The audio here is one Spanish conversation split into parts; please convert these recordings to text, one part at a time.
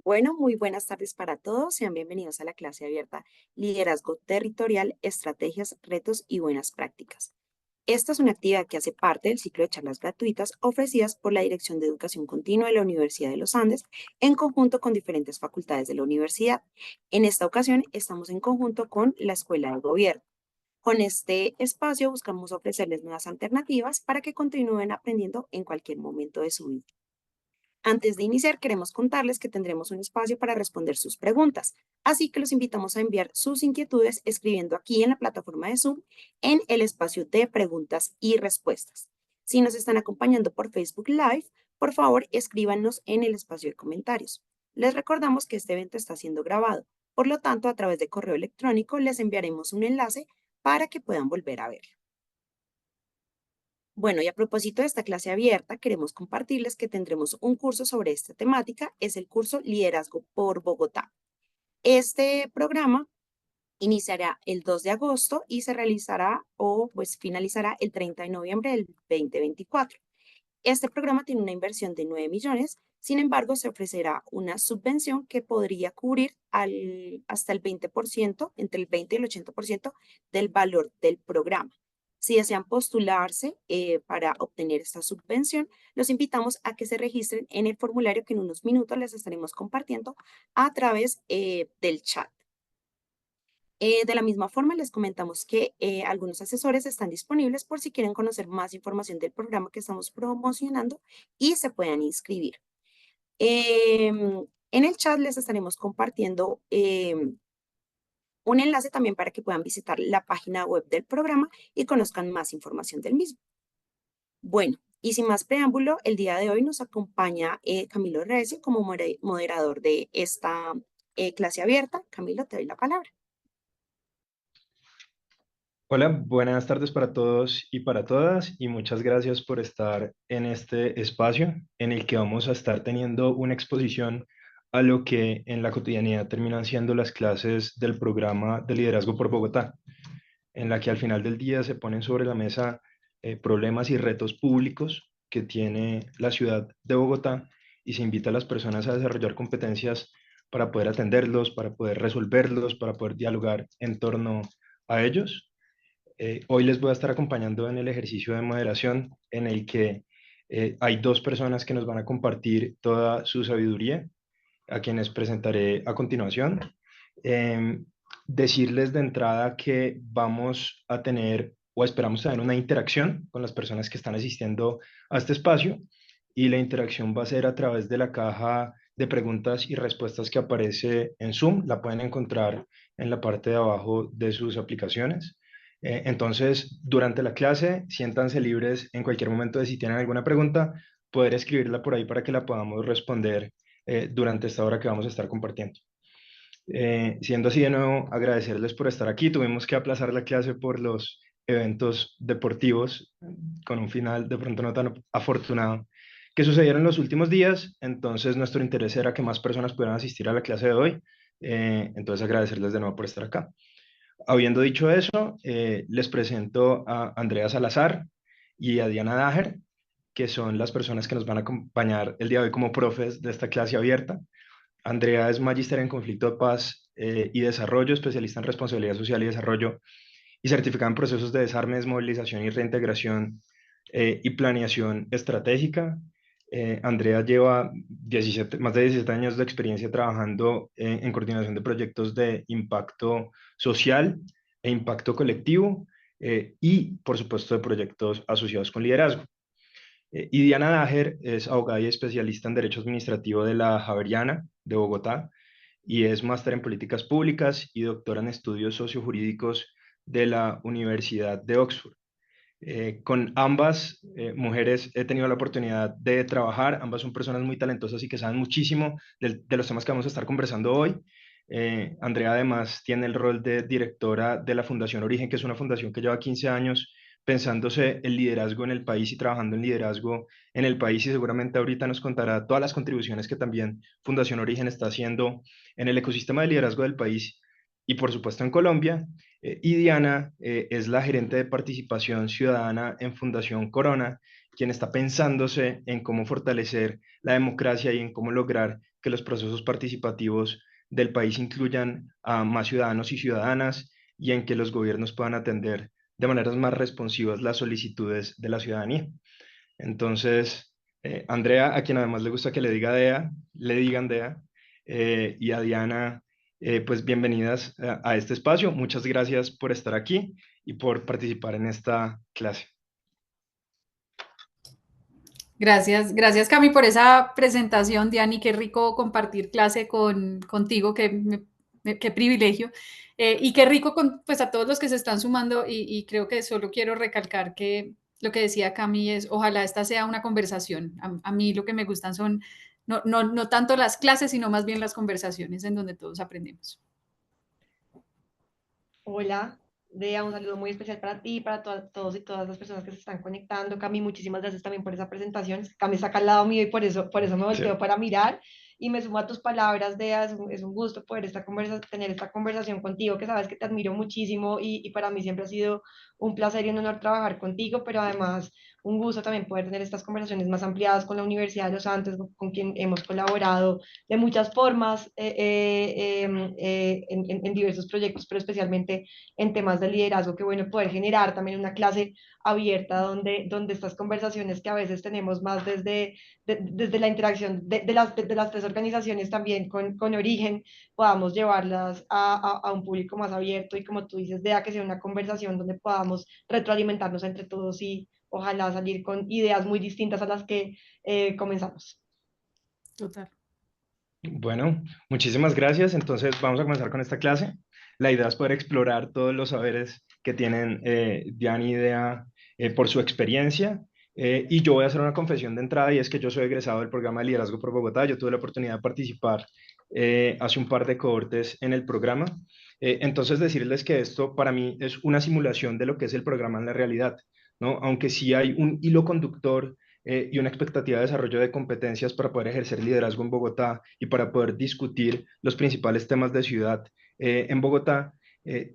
Bueno, muy buenas tardes para todos. Sean bienvenidos a la clase abierta Liderazgo Territorial, Estrategias, Retos y Buenas Prácticas. Esta es una actividad que hace parte del ciclo de charlas gratuitas ofrecidas por la Dirección de Educación Continua de la Universidad de los Andes en conjunto con diferentes facultades de la universidad. En esta ocasión estamos en conjunto con la Escuela de Gobierno. Con este espacio buscamos ofrecerles nuevas alternativas para que continúen aprendiendo en cualquier momento de su vida. Antes de iniciar, queremos contarles que tendremos un espacio para responder sus preguntas, así que los invitamos a enviar sus inquietudes escribiendo aquí en la plataforma de Zoom en el espacio de preguntas y respuestas. Si nos están acompañando por Facebook Live, por favor escríbanos en el espacio de comentarios. Les recordamos que este evento está siendo grabado, por lo tanto, a través de correo electrónico les enviaremos un enlace para que puedan volver a verlo. Bueno, y a propósito de esta clase abierta, queremos compartirles que tendremos un curso sobre esta temática, es el curso Liderazgo por Bogotá. Este programa iniciará el 2 de agosto y se realizará o pues finalizará el 30 de noviembre del 2024. Este programa tiene una inversión de 9 millones, sin embargo, se ofrecerá una subvención que podría cubrir hasta el 20%, entre el 20 y el 80% del valor del programa. Si desean postularse para obtener esta subvención, los invitamos a que se registren en el formulario que en unos minutos les estaremos compartiendo a través del chat. De la misma forma, les comentamos que algunos asesores están disponibles por si quieren conocer más información del programa que estamos promocionando y se puedan inscribir. En el chat les estaremos compartiendo un enlace también para que puedan visitar la página web del programa y conozcan más información del mismo. Bueno, y sin más preámbulo, el día de hoy nos acompaña Camilo Recio como moderador de esta clase abierta. Camilo, te doy la palabra. Hola, buenas tardes para todos y para todas y muchas gracias por estar en este espacio en el que vamos a estar teniendo una exposición a lo que en la cotidianidad terminan siendo las clases del programa de liderazgo por Bogotá, en la que al final del día se ponen sobre la mesa problemas y retos públicos que tiene la ciudad de Bogotá y se invita a las personas a desarrollar competencias para poder atenderlos, para poder resolverlos, para poder dialogar en torno a ellos. Hoy les voy a estar acompañando en el ejercicio de moderación en el que hay dos personas que nos van a compartir toda su sabiduría, a quienes presentaré a continuación. Em, Decirles de entrada que vamos a tener o esperamos tener una interacción con las personas que están asistiendo a este espacio y la interacción va a ser a través de la caja de preguntas y respuestas que aparece en Zoom. La pueden encontrar en la parte de abajo de sus aplicaciones. Entonces, durante la clase, siéntanse libres en cualquier momento de si tienen alguna pregunta, poder escribirla por ahí para que la podamos responder durante esta hora que vamos a estar compartiendo. Siendo así, de nuevo, agradecerles por estar aquí. Tuvimos que aplazar la clase por los eventos deportivos, con un final de pronto no tan afortunado, que sucedieron en los últimos días. Entonces, nuestro interés era que más personas pudieran asistir a la clase de hoy. Entonces, agradecerles de nuevo por estar acá. Habiendo dicho eso, les presento a Andrea Salazar y a Diana Dager, que son las personas que nos van a acompañar el día de hoy como profes de esta clase abierta. Andrea es magíster en conflicto de paz y desarrollo, especialista en responsabilidad social y desarrollo y certificada en procesos de desarme, desmovilización y reintegración y planeación estratégica. Andrea lleva más de 17 años de experiencia trabajando en coordinación de proyectos de impacto social e impacto colectivo y, por supuesto, de proyectos asociados con liderazgo. Y Diana Dager es abogada y especialista en Derecho Administrativo de la Javeriana de Bogotá y es máster en Políticas Públicas y doctora en Estudios Sociojurídicos de la Universidad de Oxford. Con ambas mujeres he tenido la oportunidad de trabajar, ambas son personas muy talentosas y que saben muchísimo de los temas que vamos a estar conversando hoy. Andrea además tiene el rol de directora de la Fundación Origen, que es una fundación que lleva 15 años pensándose el liderazgo en el país y trabajando en liderazgo en el país y seguramente ahorita nos contará todas las contribuciones que también Fundación Origen está haciendo en el ecosistema de liderazgo del país y por supuesto en Colombia. Y Diana es la gerente de participación ciudadana en Fundación Corona quien está pensándose en cómo fortalecer la democracia y en cómo lograr que los procesos participativos del país incluyan a más ciudadanos y ciudadanas y en que los gobiernos puedan atender de maneras más responsivas las solicitudes de la ciudadanía. Entonces, Andrea, a quien además le gusta que le diga Dea, le digan Dea, y a Diana, pues bienvenidas a este espacio. Muchas gracias por estar aquí y por participar en esta clase. Gracias, gracias Cami por esa presentación, Diani, qué rico compartir clase contigo, qué privilegio. Y qué rico con, pues a todos los que se están sumando y creo que solo quiero recalcar que lo que decía Cami es, ojalá esta sea una conversación. A mí lo que me gustan son no tanto las clases, sino más bien las conversaciones en donde todos aprendemos. Hola, Dea, un saludo muy especial para ti, para todos y todas las personas que se están conectando. Cami, muchísimas gracias también por esa presentación. Cami está acá al lado mío y por eso me Sí. volteo para mirar y me sumo a tus palabras, Dea. Es un gusto poder tener esta conversación contigo, que sabes que te admiro muchísimo y para mí siempre ha sido un placer y un honor trabajar contigo, pero además un gusto también poder tener estas conversaciones más ampliadas con la Universidad de los Andes, con quien hemos colaborado de muchas formas en diversos proyectos, pero especialmente en temas de liderazgo, que bueno poder generar también una clase abierta donde estas conversaciones que a veces tenemos más desde la interacción de las tres organizaciones también con Origen, podamos llevarlas a un público más abierto y como tú dices, de a que sea una conversación donde podamos retroalimentarnos entre todos y ojalá salir con ideas muy distintas a las que comenzamos. Total. Bueno, muchísimas gracias. Entonces vamos a comenzar con esta clase. La idea es poder explorar todos los saberes que tienen Diana y Dea por su experiencia. Y yo voy a hacer una confesión de entrada y es que yo soy egresado del programa de Liderazgo por Bogotá. Yo tuve la oportunidad de participar hace un par de cohortes en el programa. Entonces decirles que esto para mí es una simulación de lo que es el programa en la realidad, ¿no? Aunque sí hay un hilo conductor y una expectativa de desarrollo de competencias para poder ejercer liderazgo en Bogotá y para poder discutir los principales temas de ciudad en Bogotá.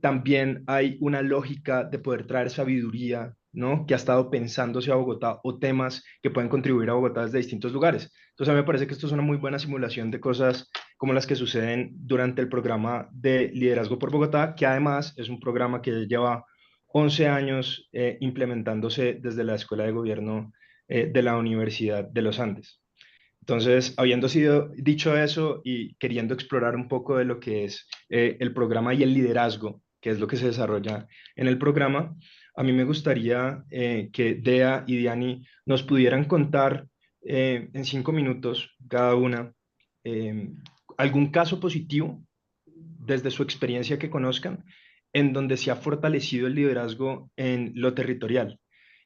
También hay una lógica de poder traer sabiduría, ¿no? Que ha estado pensándose a Bogotá o temas que pueden contribuir a Bogotá desde distintos lugares. Entonces, a mí me parece que esto es una muy buena simulación de cosas como las que suceden durante el programa de Liderazgo por Bogotá, que además es un programa que lleva 11 años implementándose desde la Escuela de Gobierno de la Universidad de los Andes. Entonces, habiendo sido dicho eso y queriendo explorar un poco de lo que es el programa y el liderazgo, que es lo que se desarrolla en el programa, a mí me gustaría que Dea y Diani nos pudieran contar en 5 minutos cada una eh, algún caso positivo desde su experiencia que conozcan en donde se ha fortalecido el liderazgo en lo territorial.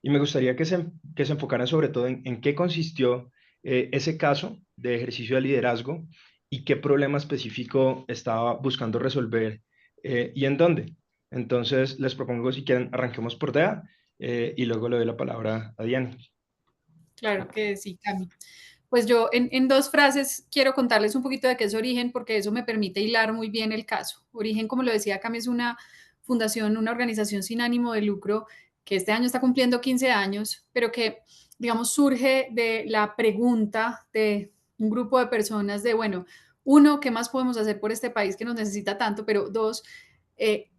Y me gustaría que se enfocaran sobre todo en qué consistió ese caso de ejercicio de liderazgo y qué problema específico estaba buscando resolver y en dónde. Entonces, les propongo, si quieren, arranquemos por DEA y luego le doy la palabra a Diana. Claro que sí, Cami. Pues yo en dos frases quiero contarles un poquito de qué es Origen, porque eso me permite hilar muy bien el caso. Origen, como lo decía Cami, es una fundación, una organización sin ánimo de lucro que este año está cumpliendo 15 años, pero que, digamos, surge de la pregunta de un grupo de personas de, bueno, uno, ¿qué más podemos hacer por este país que nos necesita tanto? Pero dos,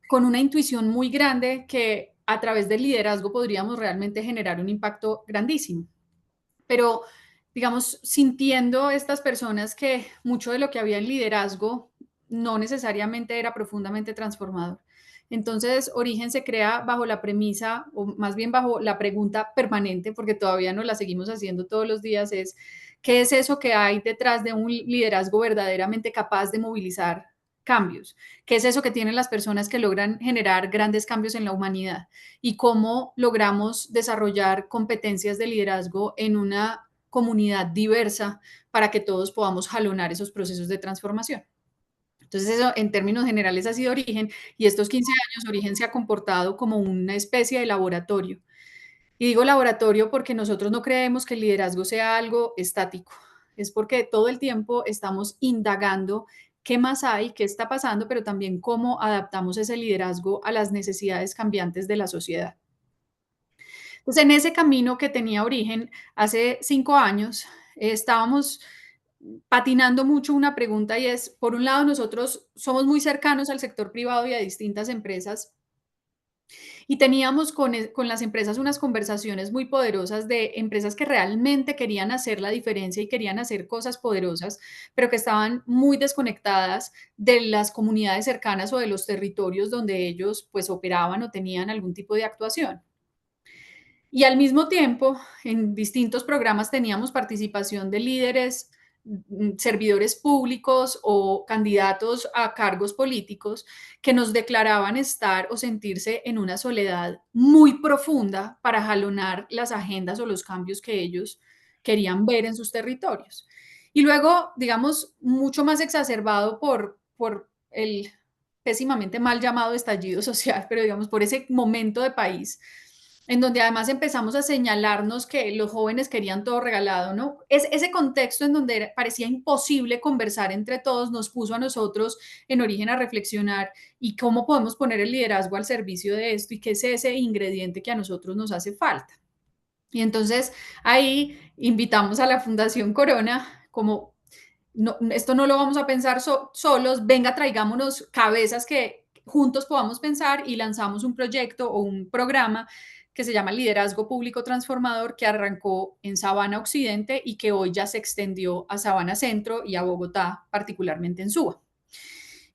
con una intuición muy grande que a través del liderazgo podríamos realmente generar un impacto grandísimo. Pero, digamos, sintiendo estas personas que mucho de lo que había en liderazgo no necesariamente era profundamente transformador. Entonces, Origen se crea bajo la premisa, o más bien bajo la pregunta permanente, porque todavía no la seguimos haciendo todos los días, es, ¿qué es eso que hay detrás de un liderazgo verdaderamente capaz de movilizar cambios? ¿Qué es eso que tienen las personas que logran generar grandes cambios en la humanidad? Y cómo logramos desarrollar competencias de liderazgo en una comunidad diversa para que todos podamos jalonar esos procesos de transformación. Entonces, eso en términos generales ha sido Origen y estos 15 años Origen se ha comportado como una especie de laboratorio. Y digo laboratorio porque nosotros no creemos que el liderazgo sea algo estático, es porque todo el tiempo estamos indagando qué más hay, qué está pasando, pero también cómo adaptamos ese liderazgo a las necesidades cambiantes de la sociedad. Entonces, en ese camino que tenía origen hace 5 años, estábamos patinando mucho una pregunta y es, por un lado, nosotros somos muy cercanos al sector privado y a distintas empresas y teníamos con las empresas unas conversaciones muy poderosas de empresas que realmente querían hacer la diferencia y querían hacer cosas poderosas, pero que estaban muy desconectadas de las comunidades cercanas o de los territorios donde ellos pues operaban o tenían algún tipo de actuación. Y al mismo tiempo, en distintos programas teníamos participación de líderes, servidores públicos o candidatos a cargos políticos que nos declaraban estar o sentirse en una soledad muy profunda para jalonar las agendas o los cambios que ellos querían ver en sus territorios. Y luego, digamos, mucho más exacerbado por el pésimamente mal llamado estallido social, pero digamos, por ese momento de país en donde además empezamos a señalarnos que los jóvenes querían todo regalado, ¿no? Ese contexto en donde parecía imposible conversar entre todos nos puso a nosotros en origen a reflexionar y cómo podemos poner el liderazgo al servicio de esto y qué es ese ingrediente que a nosotros nos hace falta. Y entonces ahí invitamos a la Fundación Corona como no, esto no lo vamos a pensar solos, venga, traigámonos cabezas que juntos podamos pensar y lanzamos un proyecto o un programa que se llama Liderazgo Público Transformador, que arrancó en Sabana Occidente y que hoy ya se extendió a Sabana Centro y a Bogotá, particularmente en Suba.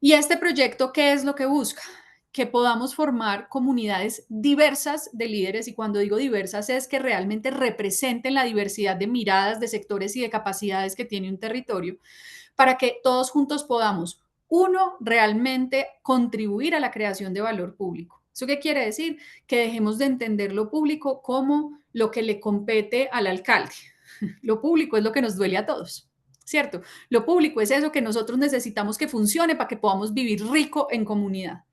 Y este proyecto, ¿qué es lo que busca? Que podamos formar comunidades diversas de líderes, y cuando digo diversas es que realmente representen la diversidad de miradas, de sectores y de capacidades que tiene un territorio, para que todos juntos podamos, uno, realmente contribuir a la creación de valor público. ¿Eso qué quiere decir? Que dejemos de entender lo público como lo que le compete al alcalde. Lo público es lo que nos duele a todos, ¿cierto? Lo público es eso que nosotros necesitamos que funcione para que podamos vivir rico en comunidad.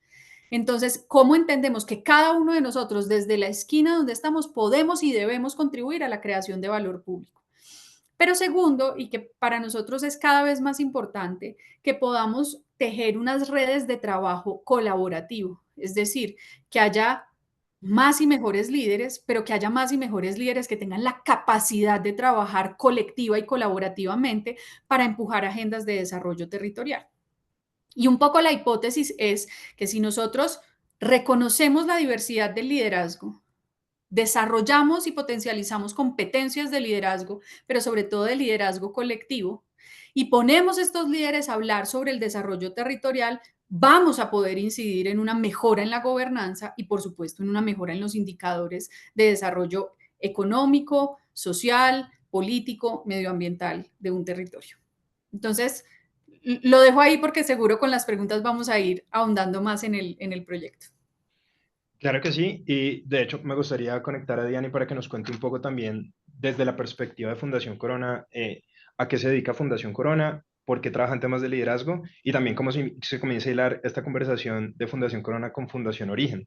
Entonces, ¿cómo entendemos que cada uno de nosotros, desde la esquina donde estamos, podemos y debemos contribuir a la creación de valor público? Pero segundo, y que para nosotros es cada vez más importante, que podamos tejer unas redes de trabajo colaborativo, es decir, que haya más y mejores líderes, pero que haya más y mejores líderes que tengan la capacidad de trabajar colectiva y colaborativamente para empujar agendas de desarrollo territorial. Y un poco la hipótesis es que si nosotros reconocemos la diversidad del liderazgo, desarrollamos y potencializamos competencias de liderazgo, pero sobre todo de liderazgo colectivo, y ponemos estos líderes a hablar sobre el desarrollo territorial, vamos a poder incidir en una mejora en la gobernanza y, por supuesto, en una mejora en los indicadores de desarrollo económico, social, político, medioambiental de un territorio. Entonces, lo dejo ahí porque seguro con las preguntas vamos a ir ahondando más en el proyecto. Claro que sí, y de hecho me gustaría conectar a Diani para que nos cuente un poco también desde la perspectiva de Fundación Corona, a qué se dedica Fundación Corona, por qué trabaja en temas de liderazgo y también cómo se comienza a hilar esta conversación de Fundación Corona con Fundación Origen,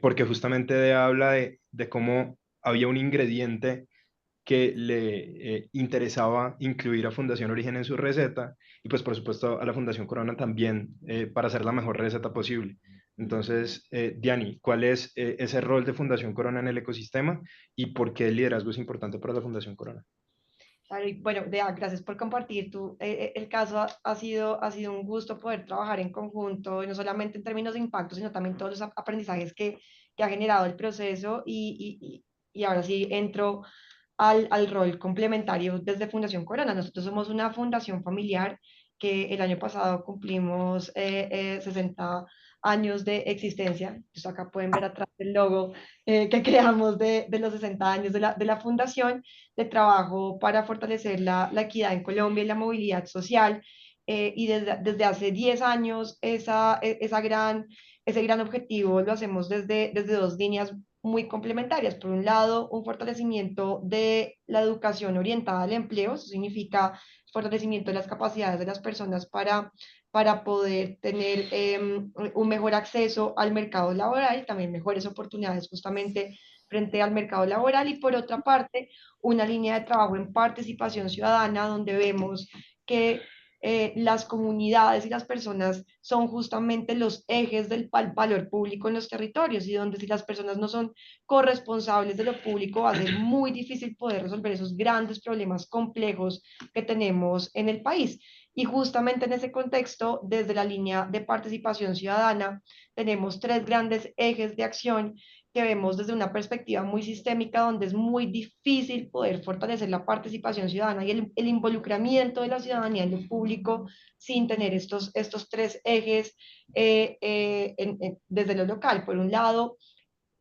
porque justamente habla de cómo había un ingrediente que le interesaba incluir a Fundación Origen en su receta y pues por supuesto a la Fundación Corona también para hacer la mejor receta posible. Entonces, Diani, ¿cuál es ese rol de Fundación Corona en el ecosistema y por qué el liderazgo es importante para la Fundación Corona? Claro, y bueno, Dea, gracias por compartir el caso. Ha sido un gusto poder trabajar en conjunto, no solamente en términos de impacto, sino también todos los aprendizajes que ha generado el proceso. Y ahora sí entro al rol complementario desde Fundación Corona. Nosotros somos una fundación familiar que el año pasado cumplimos 60 años de existencia. Entonces acá pueden ver atrás el logo que creamos de los 60 años de la fundación, de trabajo para fortalecer la equidad en Colombia y la movilidad social. Y desde hace 10 años ese gran objetivo lo hacemos desde dos líneas muy complementarias. Por un lado, un fortalecimiento de la educación orientada al empleo, eso significa fortalecimiento de las capacidades de las personas para poder tener un mejor acceso al mercado laboral, también mejores oportunidades justamente frente al mercado laboral. Y por otra parte, una línea de trabajo en participación ciudadana donde vemos que las comunidades y las personas son justamente los ejes del valor público en los territorios, y donde si las personas no son corresponsables de lo público va a ser muy difícil poder resolver esos grandes problemas complejos que tenemos en el país. Y justamente en ese contexto, desde la línea de participación ciudadana, tenemos tres grandes ejes de acción que vemos desde una perspectiva muy sistémica, donde es muy difícil poder fortalecer la participación ciudadana y el involucramiento de la ciudadanía en lo público sin tener estos tres ejes desde lo local. Por un lado,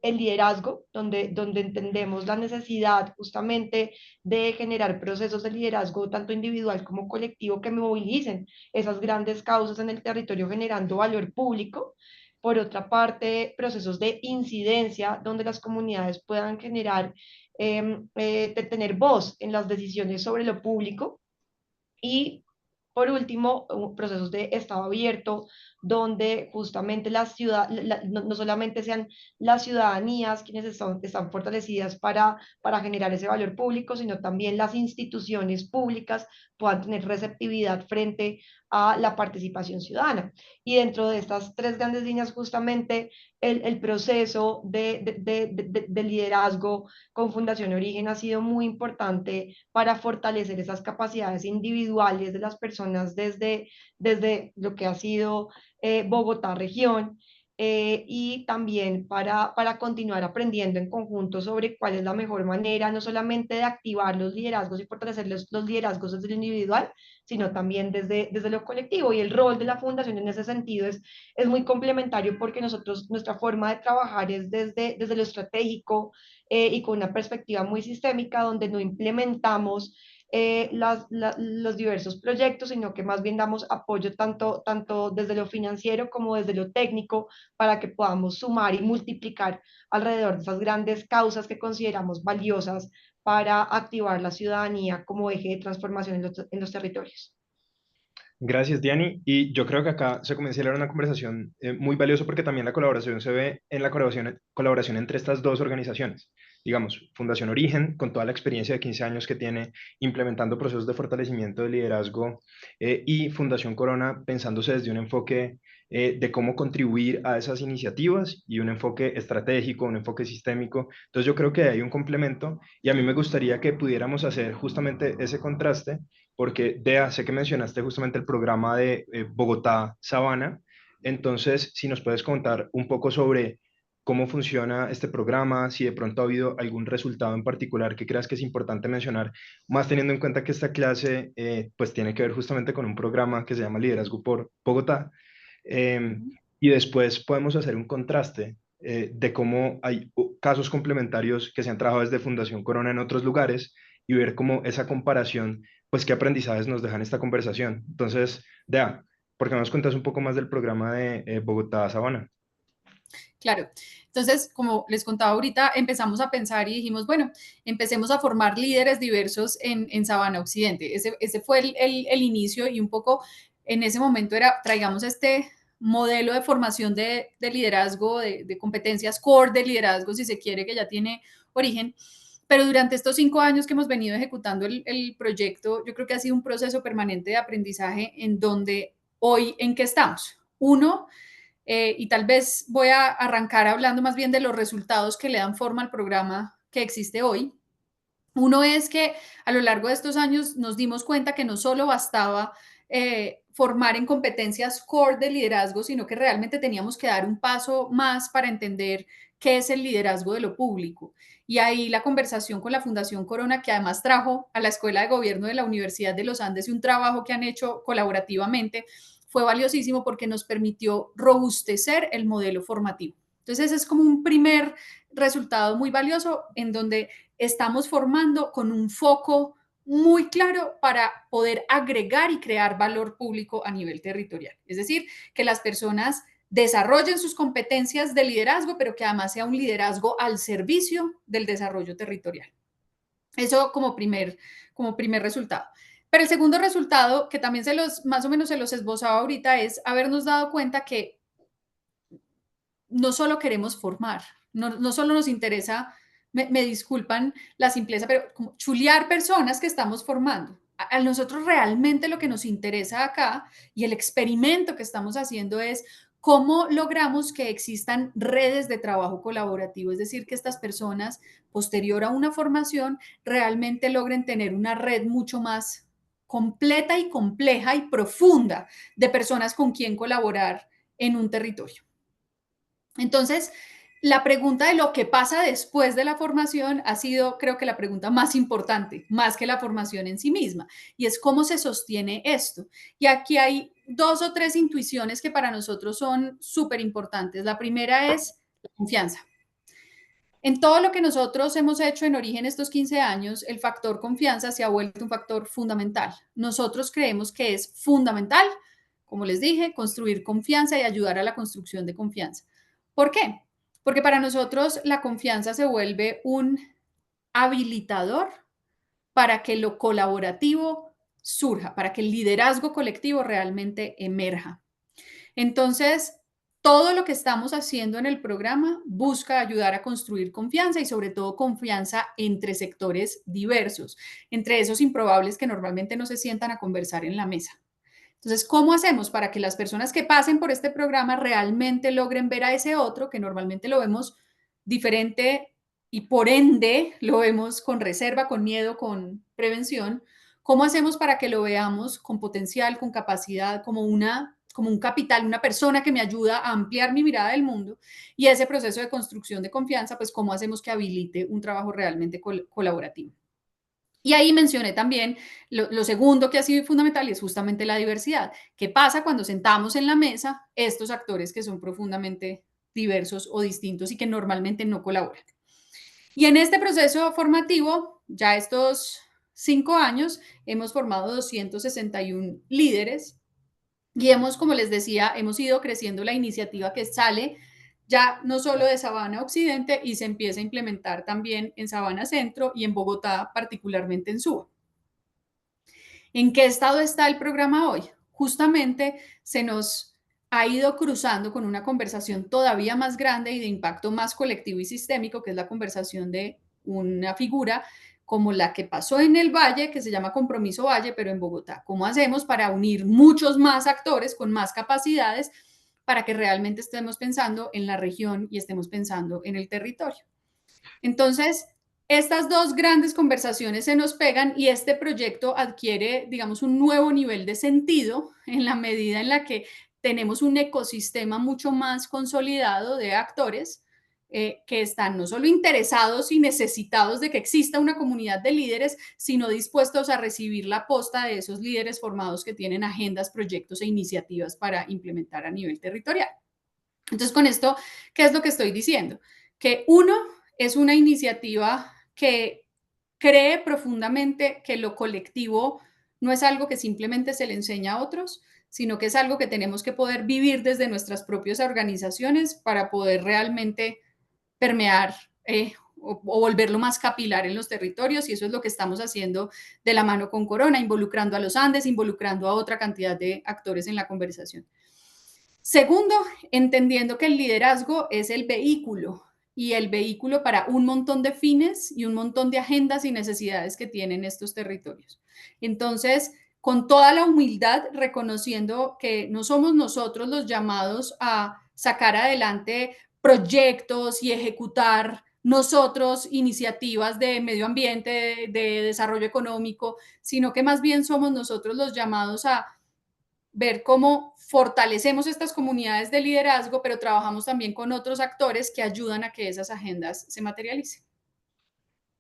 el liderazgo, donde entendemos la necesidad justamente de generar procesos de liderazgo, tanto individual como colectivo, que movilicen esas grandes causas en el territorio generando valor público. Por otra parte, procesos de incidencia, donde las comunidades puedan generar, tener voz en las decisiones sobre lo público. Y por último, procesos de estado abierto, donde justamente no solamente sean las ciudadanías quienes están fortalecidas para generar ese valor público, sino también las instituciones públicas puedan tener receptividad frente a la participación ciudadana. Y dentro de estas tres grandes líneas, justamente el proceso de liderazgo con Fundación Origen ha sido muy importante para fortalecer esas capacidades individuales de las personas desde lo que ha sido Bogotá región, y también para continuar aprendiendo en conjunto sobre cuál es la mejor manera, no solamente de activar los liderazgos y fortalecer los liderazgos desde lo individual, sino también desde lo colectivo. Y el rol de la fundación en ese sentido es muy complementario, porque nuestra forma de trabajar es desde lo estratégico, y con una perspectiva muy sistémica, donde no implementamos los diversos proyectos, sino que más bien damos apoyo tanto desde lo financiero como desde lo técnico, para que podamos sumar y multiplicar alrededor de esas grandes causas que consideramos valiosas para activar la ciudadanía como eje de transformación en los territorios. Gracias, Diani. Y yo creo que acá se comienza a dar una conversación muy valiosa, porque también la colaboración se ve en la colaboración entre estas dos organizaciones. Digamos, Fundación Origen, con toda la experiencia de 15 años que tiene implementando procesos de fortalecimiento de liderazgo, y Fundación Corona, pensándose desde un enfoque de cómo contribuir a esas iniciativas y un enfoque estratégico, un enfoque sistémico. Entonces yo creo que hay un complemento, y a mí me gustaría que pudiéramos hacer justamente ese contraste, porque Dea, sé que mencionaste justamente el programa de Bogotá Sabana. Entonces, si nos puedes contar un poco sobre cómo funciona este programa, si de pronto ha habido algún resultado en particular que creas que es importante mencionar, más teniendo en cuenta que esta clase pues tiene que ver justamente con un programa que se llama Liderazgo por Bogotá. Y después podemos hacer un contraste de cómo hay casos complementarios que se han trabajado desde Fundación Corona en otros lugares, y ver cómo esa comparación, pues qué aprendizajes nos dejan esta conversación. Entonces, Dea, ¿por qué no nos cuentas un poco más del programa de Bogotá Sabana? Claro. Entonces, como les contaba ahorita, empezamos a pensar y dijimos, bueno, empecemos a formar líderes diversos en Sabana Occidente. Ese fue el inicio, y un poco en ese momento era, traigamos este modelo de formación de liderazgo, de competencias core de liderazgo, si se quiere, que ya tiene origen. Pero durante estos 5 años que hemos venido ejecutando el proyecto, yo creo que ha sido un proceso permanente de aprendizaje, en donde hoy, ¿en qué estamos? Uno, y tal vez voy a arrancar hablando más bien de los resultados que le dan forma al programa que existe hoy. Uno es que a lo largo de estos años nos dimos cuenta que no solo bastaba formar en competencias core de liderazgo, sino que realmente teníamos que dar un paso más para entender qué es el liderazgo de lo público. Y ahí la conversación con la Fundación Corona, que además trajo a la Escuela de Gobierno de la Universidad de los Andes, y un trabajo que han hecho colaborativamente, fue valiosísimo, porque nos permitió robustecer el modelo formativo. Entonces, ese es como un primer resultado muy valioso, en donde estamos formando con un foco muy claro para poder agregar y crear valor público a nivel territorial. Es decir, que las personas desarrollen sus competencias de liderazgo, pero que además sea un liderazgo al servicio del desarrollo territorial. Eso como primer resultado. Pero el segundo resultado, que también más o menos se los esbozaba ahorita, es habernos dado cuenta que no solo queremos formar, no solo nos interesa, me disculpan la simpleza, pero como chulear personas que estamos formando. a nosotros realmente lo que nos interesa acá y el experimento que estamos haciendo es cómo logramos que existan redes de trabajo colaborativo, es decir, que estas personas, posterior a una formación, realmente logren tener una red mucho más completa y compleja y profunda de personas con quien colaborar en un territorio. Entonces, la pregunta de lo que pasa después de la formación ha sido, creo que la pregunta más importante, más que la formación en sí misma, y es cómo se sostiene esto. Y aquí hay 2 o 3 intuiciones que para nosotros son súper importantes. La primera es la confianza. En todo lo que nosotros hemos hecho en Origen estos 15 años, el factor confianza se ha vuelto un factor fundamental. Nosotros creemos que es fundamental, como les dije, construir confianza y ayudar a la construcción de confianza. ¿Por qué? Porque para nosotros la confianza se vuelve un habilitador para que lo colaborativo surja, para que el liderazgo colectivo realmente emerja. Entonces, todo lo que estamos haciendo en el programa busca ayudar a construir confianza y sobre todo confianza entre sectores diversos, entre esos improbables que normalmente no se sientan a conversar en la mesa. Entonces, ¿cómo hacemos para que las personas que pasen por este programa realmente logren ver a ese otro que normalmente lo vemos diferente y por ende lo vemos con reserva, con miedo, con prevención? ¿Cómo hacemos para que lo veamos con potencial, con capacidad, como un capital, una persona que me ayuda a ampliar mi mirada del mundo? Y ese proceso de construcción de confianza, pues, ¿cómo hacemos que habilite un trabajo realmente colaborativo? Y ahí mencioné también lo segundo que ha sido fundamental y es justamente la diversidad. ¿Qué pasa cuando sentamos en la mesa estos actores que son profundamente diversos o distintos y que normalmente no colaboran? Y en este proceso formativo, ya estos 5 años, hemos formado 261 líderes y hemos, como les decía, hemos ido creciendo la iniciativa que sale ya no solo de Sabana Occidente y se empieza a implementar también en Sabana Centro y en Bogotá, particularmente en Suba. ¿En qué estado está el programa hoy? Justamente se nos ha ido cruzando con una conversación todavía más grande y de impacto más colectivo y sistémico, que es la conversación de una figura como la que pasó en el Valle, que se llama Compromiso Valle, pero en Bogotá. ¿Cómo hacemos para unir muchos más actores con más capacidades para que realmente estemos pensando en la región y estemos pensando en el territorio? Entonces, estas dos grandes conversaciones se nos pegan y este proyecto adquiere, digamos, un nuevo nivel de sentido en la medida en la que tenemos un ecosistema mucho más consolidado de actores que están no solo interesados y necesitados de que exista una comunidad de líderes, sino dispuestos a recibir la posta de esos líderes formados que tienen agendas, proyectos e iniciativas para implementar a nivel territorial. Entonces, con esto, ¿qué es lo que estoy diciendo? Que uno, es una iniciativa que cree profundamente que lo colectivo no es algo que simplemente se le enseña a otros, sino que es algo que tenemos que poder vivir desde nuestras propias organizaciones para poder realmente permear o volverlo más capilar en los territorios, y eso es lo que estamos haciendo de la mano con Corona, involucrando a los Andes, involucrando a otra cantidad de actores en la conversación. Segundo, entendiendo que el liderazgo es el vehículo y el vehículo para un montón de fines y un montón de agendas y necesidades que tienen estos territorios. Entonces, con toda la humildad, reconociendo que no somos nosotros los llamados a sacar adelante proyectos y ejecutar nosotros iniciativas de medio ambiente, de desarrollo económico, sino que más bien somos nosotros los llamados a ver cómo fortalecemos estas comunidades de liderazgo, pero trabajamos también con otros actores que ayudan a que esas agendas se materialicen.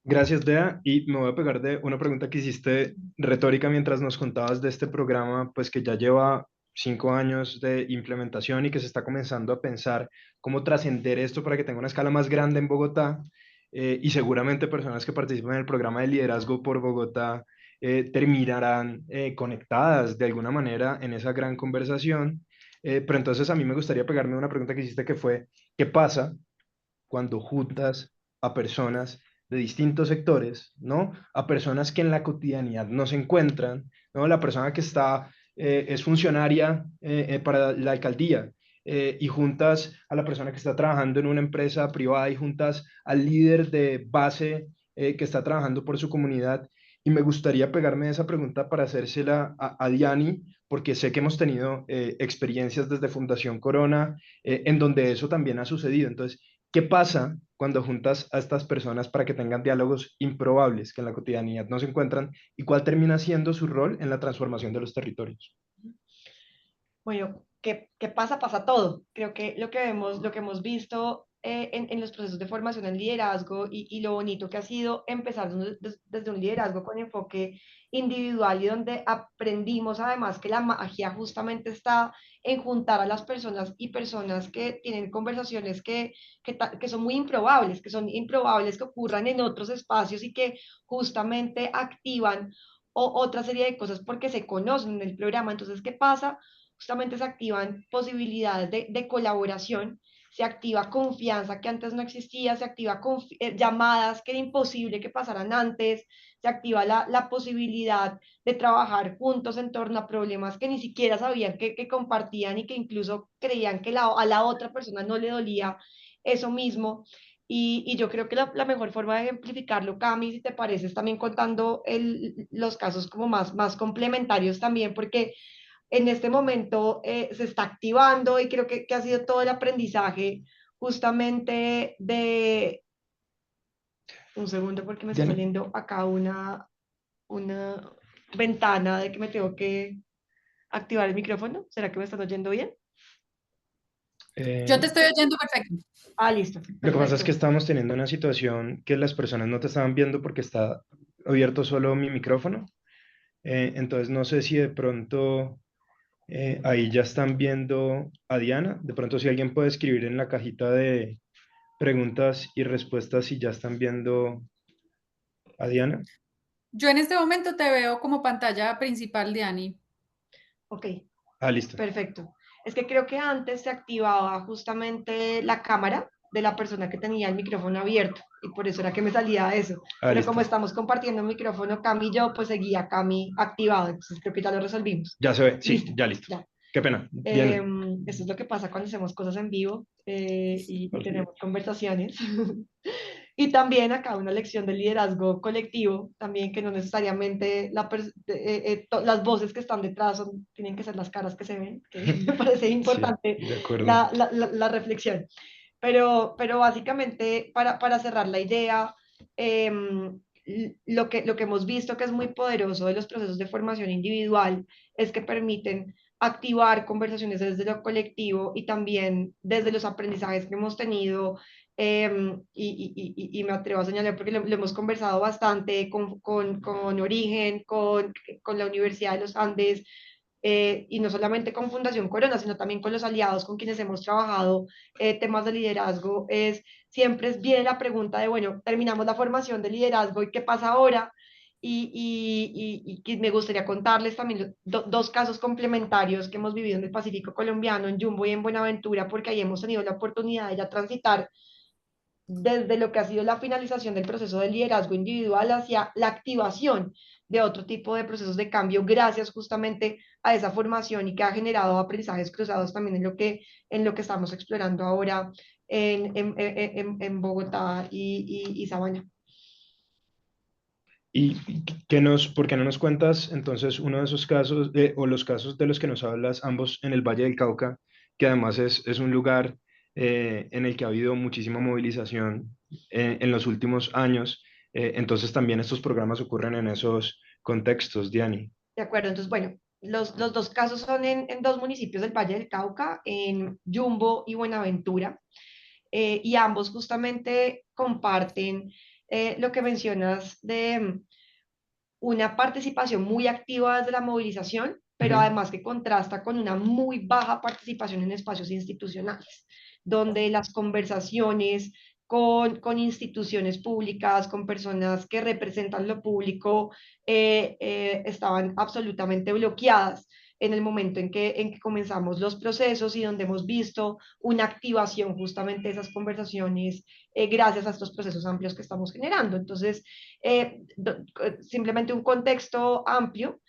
Gracias, Dea. Y me voy a pegar de una pregunta que hiciste retórica mientras nos contabas de este programa, pues que ya lleva 5 años de implementación y que se está comenzando a pensar cómo trascender esto para que tenga una escala más grande en Bogotá. Y seguramente personas que participan en el programa de liderazgo por Bogotá terminarán conectadas de alguna manera en esa gran conversación. Pero entonces a mí me gustaría pegarme una pregunta que hiciste que fue, ¿qué pasa cuando juntas a personas de distintos sectores, ¿no? A personas que en la cotidianidad no se encuentran, ¿no? La persona que está, es funcionaria para la alcaldía, y juntas a la persona que está trabajando en una empresa privada y juntas al líder de base que está trabajando por su comunidad. Y me gustaría pegarme esa pregunta para hacérsela a Diani, porque sé que hemos tenido experiencias desde Fundación Corona, en donde eso también ha sucedido. Entonces, ¿qué pasa cuando juntas a estas personas para que tengan diálogos improbables que en la cotidianidad no se encuentran? ¿Y cuál termina siendo su rol en la transformación de los territorios? Bueno, ¿qué pasa? Pasa todo. Creo que lo que hemos visto en los procesos de formación en liderazgo y lo bonito que ha sido empezar desde un liderazgo con enfoque individual y donde aprendimos además que la magia justamente está en juntar a las personas y personas que tienen conversaciones que son muy improbables, que son improbables que ocurran en otros espacios y que justamente activan otra serie de cosas porque se conocen en el programa. Entonces, ¿qué pasa? Justamente se activan posibilidades de colaboración, se activa confianza que antes no existía, se activa llamadas que era imposible que pasaran antes, se activa la posibilidad de trabajar juntos en torno a problemas que ni siquiera sabían que compartían y que incluso creían que a la otra persona no le dolía eso mismo. Y yo creo que la mejor forma de ejemplificarlo, Cami, si te parece, es también contando los casos como más complementarios también, porque en este momento se está activando y creo que ha sido todo el aprendizaje justamente de... Un segundo porque me está Diani, saliendo acá una ventana de que me tengo que activar el micrófono. ¿Será que me están oyendo bien? Yo te eh, estoy oyendo perfecto. Ah, listo, lo que pasa es que perfecto. estamos teniendo una situación que las personas no te estaban viendo porque está abierto solo mi micrófono. Entonces no sé si de pronto ahí ya están viendo a Diana. De pronto si alguien puede escribir en la cajita de preguntas y respuestas si ya están viendo a Diana. Yo en este momento te veo como pantalla principal, Diani. Ok, Ah, listo. perfecto. Es que creo que antes se activaba justamente la cámara de la persona que tenía el micrófono abierto y por eso era que me salía eso. Ah, Pero listo. como estamos compartiendo el micrófono Cami y yo, pues seguía Cami activado. Entonces creo que ya lo resolvimos. Ya se ve. Sí, Listo, ya listo. ya. Qué pena. Bien. Eso es lo que pasa cuando hacemos cosas en vivo y Horrible. tenemos conversaciones. Y también acá una lección de liderazgo colectivo, también que no necesariamente las voces que están detrás tienen que ser las caras que se ven, que me parece Sí, importante de acuerdo. la reflexión. Pero básicamente, para cerrar la idea, lo que hemos visto que es muy poderoso de los procesos de formación individual es que permiten activar conversaciones desde lo colectivo y también desde los aprendizajes que hemos tenido y me atrevo a señalar porque lo hemos conversado bastante con Origen, con la Universidad de los Andes, y no solamente con Fundación Corona, sino también con los aliados con quienes hemos trabajado temas de liderazgo, siempre es bien la pregunta de, bueno, terminamos la formación de liderazgo y qué pasa ahora. Y que me gustaría contarles también dos casos complementarios que hemos vivido en el Pacífico colombiano, en Jumbo y en Buenaventura, porque ahí hemos tenido la oportunidad de ya transitar desde lo que ha sido la finalización del proceso de liderazgo individual hacia la activación de otro tipo de procesos de cambio gracias justamente a esa formación y que ha generado aprendizajes cruzados también en lo que estamos explorando ahora en Bogotá y Sabana. ¿Y por qué no nos cuentas entonces uno de esos casos, o los casos de los que nos hablas, ambos en el Valle del Cauca, que además es un lugar en el que ha habido muchísima movilización en los últimos años? Entonces también estos programas ocurren en esos contextos, Diani. De acuerdo, entonces, bueno, los dos casos son en dos municipios del Valle del Cauca, en Yumbo y Buenaventura, y ambos justamente comparten lo que mencionas de una participación muy activa desde la movilización, pero Ujú. además que contrasta con una muy baja participación en espacios institucionales, donde las conversaciones con instituciones públicas, con personas que representan lo público, estaban absolutamente bloqueadas en el momento en que comenzamos los procesos y donde hemos visto una activación justamente de esas conversaciones gracias a estos procesos amplios que estamos generando. Entonces, simplemente un contexto amplio.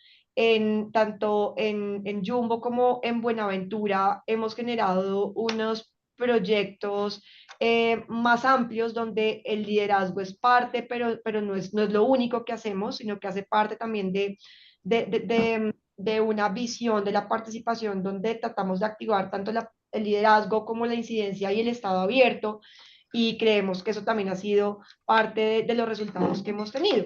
Tanto en Jumbo como en Buenaventura hemos generado unos proyectos más amplios, donde el liderazgo es parte, pero no es lo único que hacemos, sino que hace parte también de una visión de la participación, donde tratamos de activar tanto el liderazgo como la incidencia y el estado abierto, y creemos que eso también ha sido parte de los resultados que hemos tenido.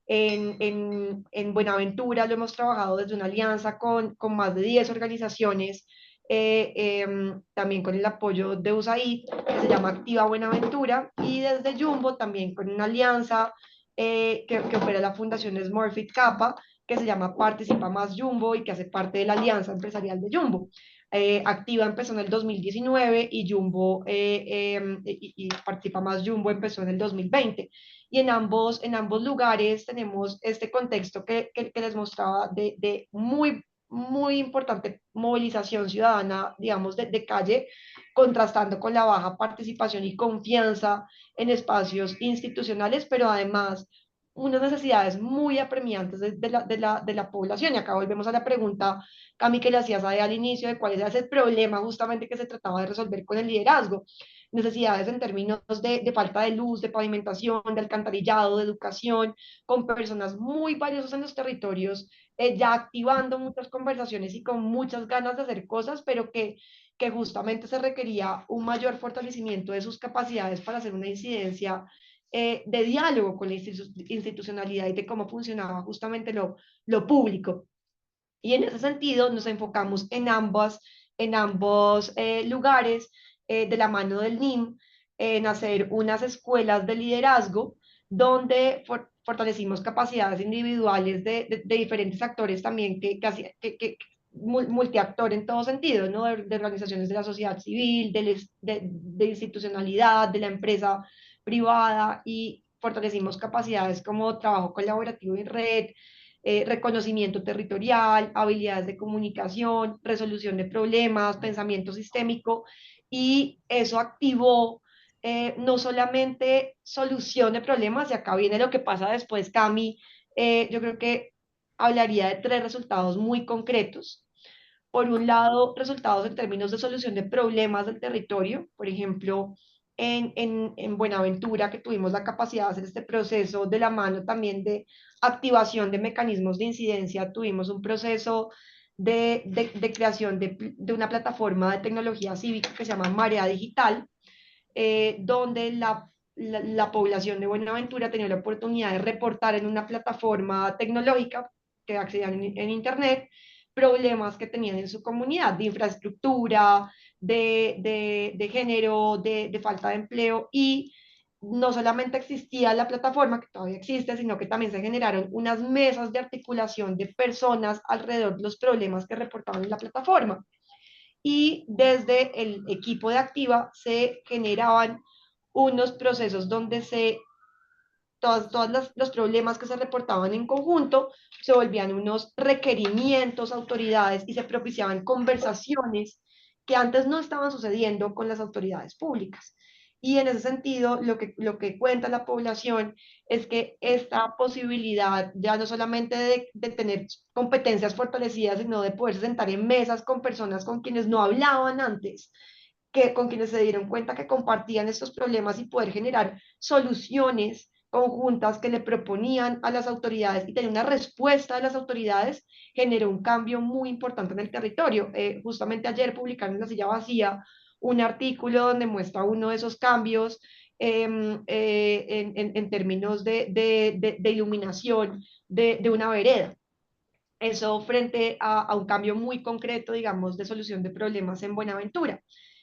En Buenaventura lo hemos trabajado desde una alianza con más de 10 organizaciones, también con el apoyo de USAID, que se llama Activa Buenaventura, y desde Jumbo también con una alianza que opera la Fundación Smurfit Kappa, que se llama Participa Más Jumbo y que hace parte de la Alianza Empresarial de Jumbo. Activa empezó en el 2019 y Jumbo y Participa Más Jumbo empezó en el 2020. Y en ambos lugares tenemos este contexto que les mostraba de muy importante movilización ciudadana, digamos, de calle, contrastando con la baja participación y confianza en espacios institucionales, pero además unas necesidades muy apremiantes de la población. Y acá volvemos a la pregunta, Cami, que le hacías al inicio, de cuál era ese problema justamente que se trataba de resolver con el liderazgo. Necesidades en términos de falta de luz, de pavimentación, de alcantarillado, de educación, con personas muy valiosas en los territorios, ya activando muchas conversaciones y con muchas ganas de hacer cosas, pero que justamente se requería un mayor fortalecimiento de sus capacidades para hacer una incidencia de diálogo con la institucionalidad y de cómo funcionaba justamente lo público. Y en ese sentido nos enfocamos en ambos lugares, de la mano del NIM, en hacer unas escuelas de liderazgo donde fortalecimos capacidades individuales de diferentes actores también multiactor en todo sentido, ¿no? De organizaciones de la sociedad civil, de institucionalidad, de la empresa privada, y fortalecimos capacidades como trabajo colaborativo en red, reconocimiento territorial, habilidades de comunicación, resolución de problemas, pensamiento sistémico, y eso activó no solamente solución de problemas, y acá viene lo que pasa después, Cami, yo creo que hablaría de tres resultados muy concretos. Por un lado, resultados en términos de solución de problemas del territorio, por ejemplo, en Buenaventura, que tuvimos la capacidad de hacer este proceso de la mano también de activación de mecanismos de incidencia, tuvimos un proceso de creación de una plataforma de tecnología cívica que se llama Marea Digital, donde la población de Buenaventura tenía la oportunidad de reportar en una plataforma tecnológica que accedían en Internet problemas que tenían en su comunidad, de infraestructura, de género, de falta de empleo, y no solamente existía la plataforma, que todavía existe, sino que también se generaron unas mesas de articulación de personas alrededor de los problemas que reportaban en la plataforma. Y desde el equipo de Activa se generaban unos procesos donde todos los problemas que se reportaban en conjunto se volvían unos requerimientos a autoridades y se propiciaban conversaciones que antes no estaban sucediendo con las autoridades públicas. Y en ese sentido, lo que cuenta la población es que esta posibilidad ya no solamente de tener competencias fortalecidas, sino de poderse sentar en mesas con personas con quienes no hablaban antes, con quienes se dieron cuenta que compartían estos problemas, y poder generar soluciones conjuntas que le proponían a las autoridades y tener una respuesta de las autoridades, generó un cambio muy importante en el territorio. Justamente ayer publicaron en La Silla Vacía un artículo donde muestra uno de esos cambios en términos de iluminación de una vereda. Eso frente a un cambio muy concreto, digamos, de solución de problemas en Buenaventura.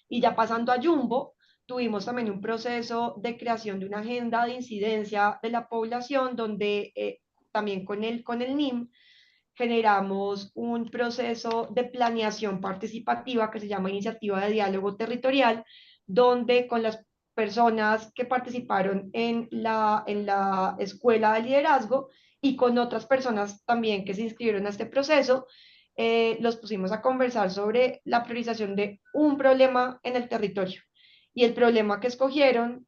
Y ya pasando a Jumbo, tuvimos también un proceso de creación de una agenda de incidencia de la población, donde también con el NIM generamos un proceso de planeación participativa que se llama Iniciativa de Diálogo Territorial, donde con las personas que participaron en la escuela de liderazgo y con otras personas también que se inscribieron a este proceso, los pusimos a conversar sobre la priorización de un problema en el territorio. Y el problema que escogieron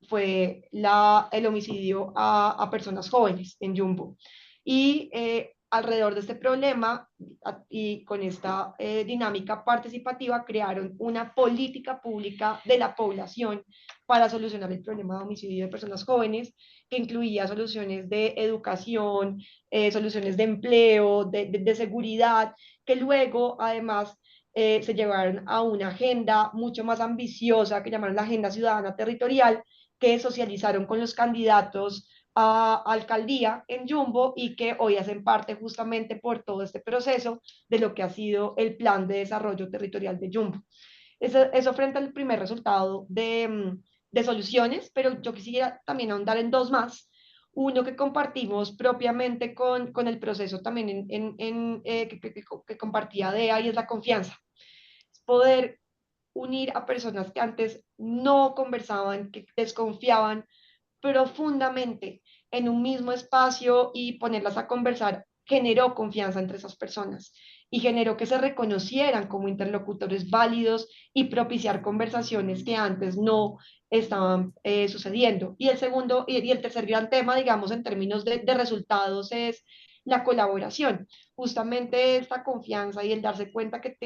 fue el homicidio a personas jóvenes en Jumbo. Y alrededor de este problema y con esta dinámica participativa crearon una política pública de la población para solucionar el problema de homicidio de personas jóvenes, que incluía soluciones de educación, soluciones de empleo, de seguridad, que luego además se llevaron a una agenda mucho más ambiciosa que llamaron la Agenda Ciudadana Territorial, que socializaron con los candidatos a alcaldía en Jumbo y que hoy hacen parte justamente por todo este proceso de lo que ha sido el plan de desarrollo territorial de Jumbo. Eso frente al primer resultado de soluciones, pero yo quisiera también ahondar en dos más. Uno que compartimos propiamente con el proceso también que compartía DEA y es la confianza. Es poder unir a personas que antes no conversaban, que desconfiaban profundamente en un mismo espacio y ponerlas a conversar generó confianza entre esas personas y generó que se reconocieran como interlocutores válidos y propiciar conversaciones que antes no estaban sucediendo. Y el segundo y el tercer gran tema, digamos, en términos de resultados es la colaboración. Justamente esta confianza y el darse cuenta que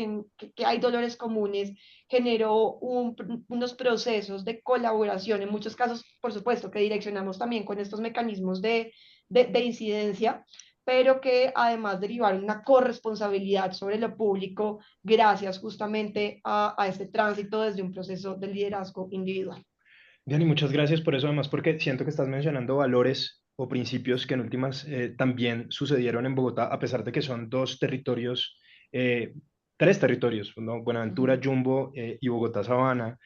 hay dolores comunes generó unos procesos de colaboración, en muchos casos, por supuesto, que direccionamos también con estos mecanismos de incidencia, pero que además derivaron una corresponsabilidad sobre lo público gracias justamente a este tránsito desde un proceso de liderazgo individual. Diany, muchas gracias por eso, además, porque siento que estás mencionando valores o principios que en últimas también sucedieron en Bogotá, a pesar de que son dos territorios, tres territorios, ¿no? Buenaventura, Jumbo y Bogotá, Sabana,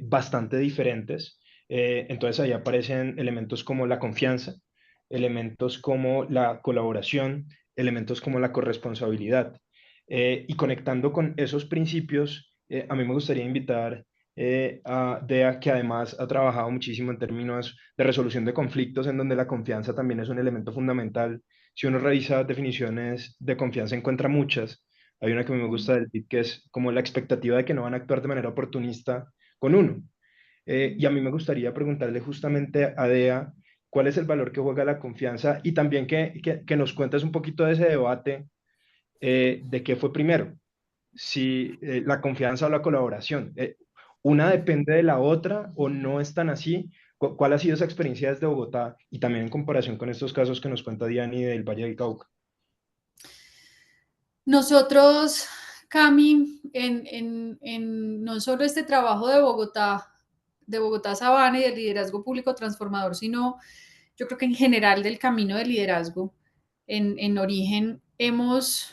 bastante diferentes. Entonces ahí aparecen elementos como la confianza, elementos como la colaboración, elementos como la corresponsabilidad. Y conectando con esos principios, a mí me gustaría invitar a DEA, que además ha trabajado muchísimo en términos de resolución de conflictos, en donde la confianza también es un elemento fundamental. Si uno revisa definiciones de confianza, encuentra muchas. Hay una que me gusta del PIB, que es como la expectativa de que no van a actuar de manera oportunista con uno. Y a mí me gustaría preguntarle justamente a DEA cuál es el valor que juega la confianza y también que nos cuentes un poquito de ese debate de qué fue primero, si la confianza o la colaboración. ¿Una depende de la otra o no es tan así? ¿Cuál ha sido esa experiencia desde Bogotá y también en comparación con estos casos que nos cuenta Diany del Valle del Cauca? Nosotros, Cami, no solo este trabajo de Bogotá Sabana y del liderazgo público transformador, sino yo creo que en general del camino de liderazgo, en Origen hemos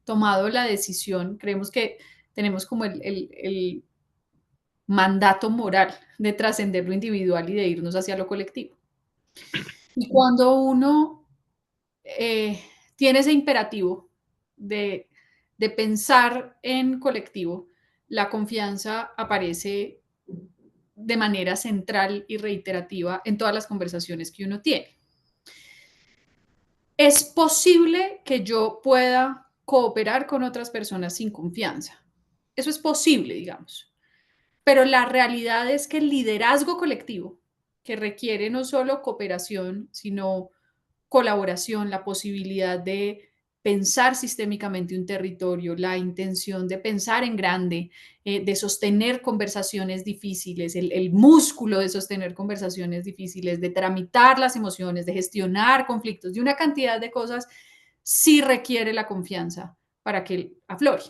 tomado la decisión, creemos que tenemos como el mandato moral de trascender lo individual y de irnos hacia lo colectivo. Y cuando uno tiene ese imperativo de pensar en colectivo, la confianza aparece de manera central y reiterativa en todas las conversaciones que uno tiene. Es posible que yo pueda cooperar con otras personas sin confianza. Eso es posible, digamos. Pero la realidad es que el liderazgo colectivo, que requiere no solo cooperación, sino colaboración, la posibilidad de pensar sistémicamente un territorio, la intención de pensar en grande, de sostener conversaciones difíciles, el músculo de sostener conversaciones difíciles, de tramitar las emociones, de gestionar conflictos, de una cantidad de cosas, sí requiere la confianza para que aflore.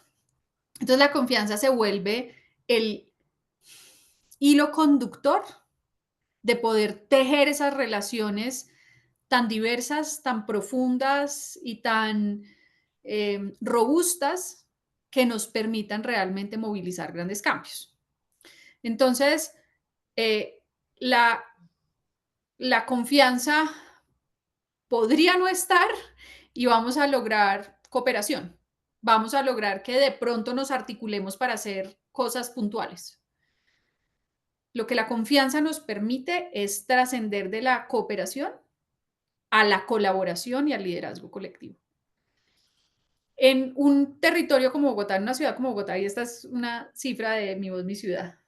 Entonces la confianza se vuelve el hilo conductor de poder tejer esas relaciones tan diversas, tan profundas y tan robustas que nos permitan realmente movilizar grandes cambios. Entonces, la confianza podría no estar y vamos a lograr cooperación. Vamos a lograr que de pronto nos articulemos para hacer cosas puntuales. Lo que la confianza nos permite es trascender de la cooperación a la colaboración y al liderazgo colectivo. En un territorio como Bogotá, en una ciudad como Bogotá, y esta es una cifra de Mi Voz, Mi Ciudad,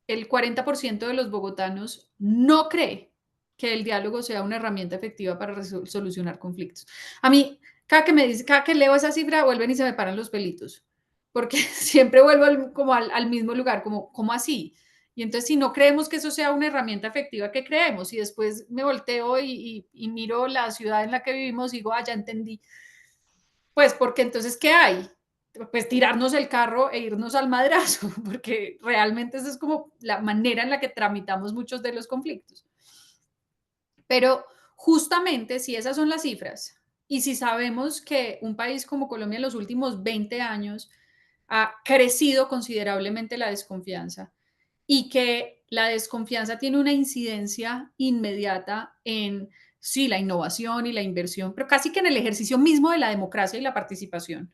el 40% de los bogotanos no cree que el diálogo sea una herramienta efectiva para solucionar conflictos. A mí cada que leo esa cifra, vuelven y se me paran los pelitos, porque siempre vuelvo como al mismo lugar, como así. Y entonces, si no creemos que eso sea una herramienta efectiva, ¿qué creemos? Y después me volteo y miro la ciudad en la que vivimos y digo, ya entendí. Pues porque entonces, ¿qué hay? Pues tirarnos el carro e irnos al madrazo, porque realmente esa es como la manera en la que tramitamos muchos de los conflictos. Pero justamente si esas son las cifras y si sabemos que un país como Colombia en los últimos 20 años ha crecido considerablemente la desconfianza y que la desconfianza tiene una incidencia inmediata en, sí, la innovación y la inversión, pero casi que en el ejercicio mismo de la democracia y la participación.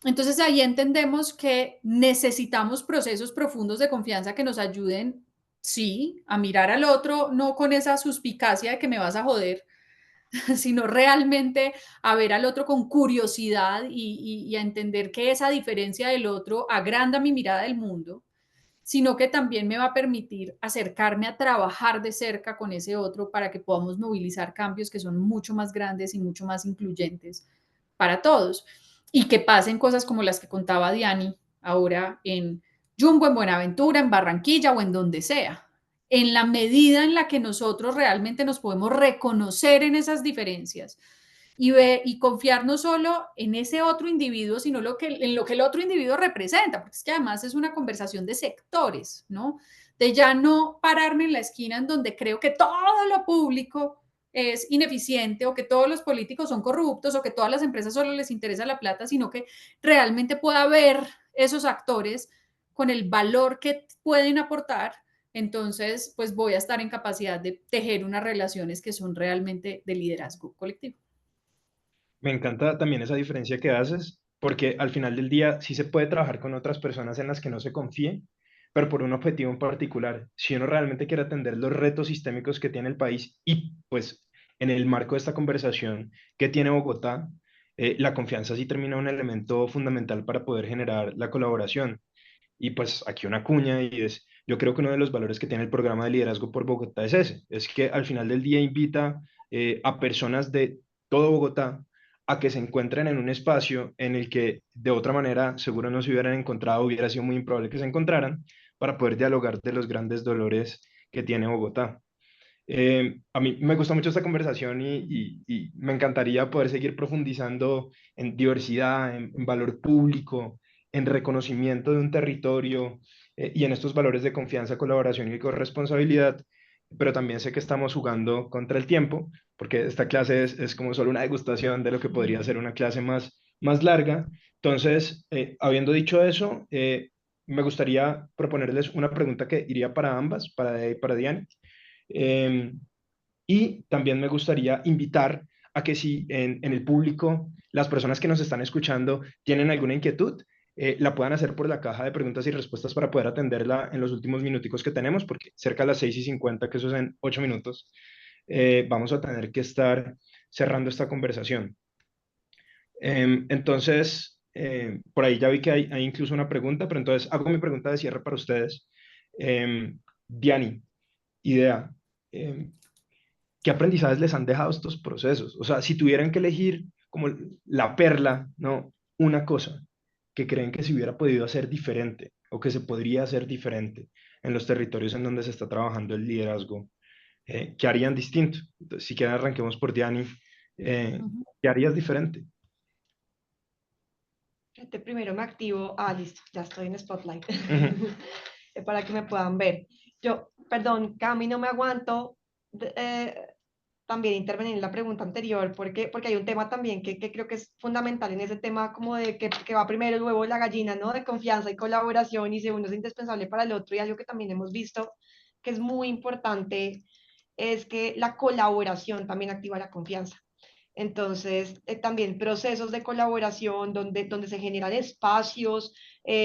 Entonces ahí entendemos que necesitamos procesos profundos de confianza que nos ayuden, sí, a mirar al otro, no con esa suspicacia de que me vas a joder, sino realmente a ver al otro con curiosidad y a entender que esa diferencia del otro agranda mi mirada del mundo, sino que también me va a permitir acercarme a trabajar de cerca con ese otro para que podamos movilizar cambios que son mucho más grandes y mucho más incluyentes para todos. Y que pasen cosas como las que contaba Diani ahora en Jumbo, en Buenaventura, en Barranquilla o en donde sea. En la medida en la que nosotros realmente nos podemos reconocer en esas diferencias y confiar no solo en ese otro individuo, sino en lo que el otro individuo representa, porque es que además es una conversación de sectores, ¿no? De ya no pararme en la esquina en donde creo que todo lo público es ineficiente o que todos los políticos son corruptos o que todas las empresas solo les interesa la plata, sino que realmente pueda ver esos actores con el valor que pueden aportar. Entonces, pues voy a estar en capacidad de tejer unas relaciones que son realmente de liderazgo colectivo. Me encanta también esa diferencia que haces, porque al final del día sí se puede trabajar con otras personas en las que no se confíe, pero por un objetivo en particular. Si uno realmente quiere atender los retos sistémicos que tiene el país y pues en el marco de esta conversación que tiene Bogotá, la confianza sí termina un elemento fundamental para poder generar la colaboración. Y pues aquí una cuña y es, yo creo que uno de los valores que tiene el programa de liderazgo por Bogotá es ese, es que al final del día invita a personas de todo Bogotá a que se encuentren en un espacio en el que de otra manera seguro no se hubieran encontrado, hubiera sido muy improbable que se encontraran, para poder dialogar de los grandes dolores que tiene Bogotá. A mí me gusta mucho esta conversación y me encantaría poder seguir profundizando en diversidad, en valor público, en reconocimiento de un territorio y en estos valores de confianza, colaboración y corresponsabilidad, pero también sé que estamos jugando contra el tiempo, porque esta clase es como solo una degustación de lo que podría ser una clase más larga. Entonces, habiendo dicho eso, me gustaría proponerles una pregunta que iría para ambas, para Diane. Eh, y también me gustaría invitar a que si en el público las personas que nos están escuchando tienen alguna inquietud, la puedan hacer por la caja de preguntas y respuestas para poder atenderla en los últimos minuticos que tenemos, porque cerca de las 6:50, que eso es en 8 minutos, vamos a tener que estar cerrando esta conversación. Entonces, por ahí ya vi que hay incluso una pregunta, pero entonces hago mi pregunta de cierre para ustedes. Diani, idea. em, ¿Qué aprendizajes les han dejado estos procesos? O sea, si tuvieran que elegir como la perla, ¿no? Una cosa que creen que se hubiera podido hacer diferente o que se podría hacer diferente en los territorios en donde se está trabajando el liderazgo, ¿qué harían distinto? Entonces, si quieren, arranquemos por Diani. ¿Qué harías diferente? Primero me activo. Ah, listo, ya estoy en Spotlight. Ujú. Para que me puedan ver. Yo, perdón, Cami, no me aguanto también intervenir en la pregunta anterior, porque hay un tema también que creo que es fundamental en ese tema, como de que va primero el huevo y la gallina, ¿no? De confianza y colaboración, y si uno es indispensable para el otro, y algo que también hemos visto que es muy importante es que la colaboración también activa la confianza. Entonces, también procesos de colaboración donde se generan espacios